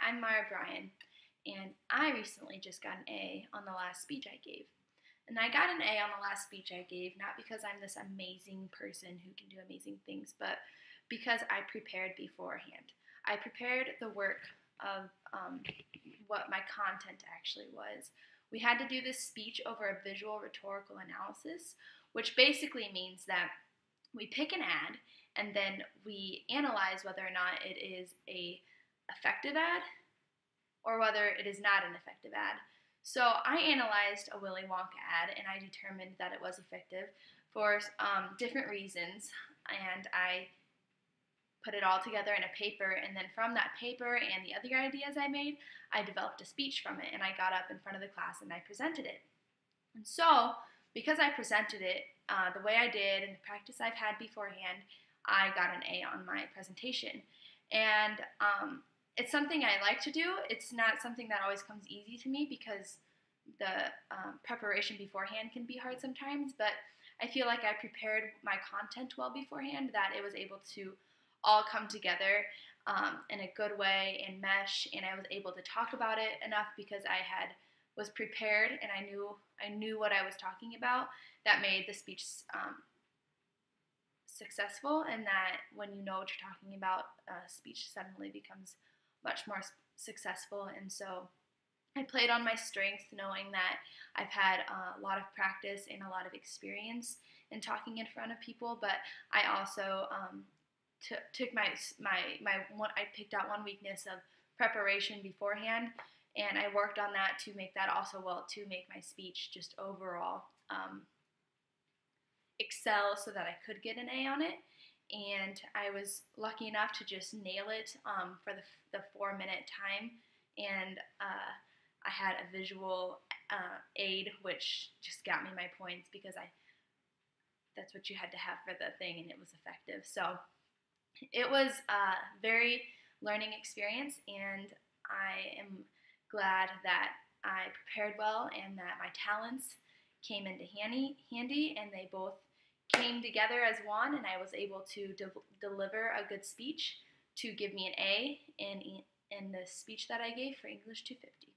I'm Mara Bryan, and I recently just got an A on the last speech I gave. And I got an A on the last speech I gave not because I'm this amazing person who can do amazing things, but because I prepared beforehand. I prepared the work of what my content actually was. We had to do this speech over a visual rhetorical analysis, which basically means that we pick an ad and then we analyze whether or not it is a effective ad or whether it is not an effective ad. So I analyzed a Willy Wonka ad and I determined that it was effective for different reasons, and I put it all together in a paper, and then from that paper and the other ideas I made, I developed a speech from it, and I got up in front of the class and I presented it. And so, because I presented it the way I did and the practice I've had beforehand, I got an A on my presentation. And it's something I like to do. It's not something that always comes easy to me because the preparation beforehand can be hard sometimes, but I feel like I prepared my content well beforehand, that it was able to all come together in a good way and mesh, and I was able to talk about it enough because was prepared and I knew what I was talking about. That made the speech successful, and that when you know what you're talking about, speech suddenly becomes much more successful. And so I played on my strengths, knowing that I've had a lot of practice and a lot of experience in talking in front of people, but I also took I picked out one weakness of preparation beforehand, and I worked on that to make that also well, to make my speech just overall excel so that I could get an A on it. And I was lucky enough to just nail it for the 4-minute time, and I had a visual aid which just got me my points because that's what you had to have for the thing, and it was effective. So it was a very learning experience, and I am glad that I prepared well and that my talents came into handy, and they both came together as one, and I was able to deliver a good speech to give me an A in the speech that I gave for English 250.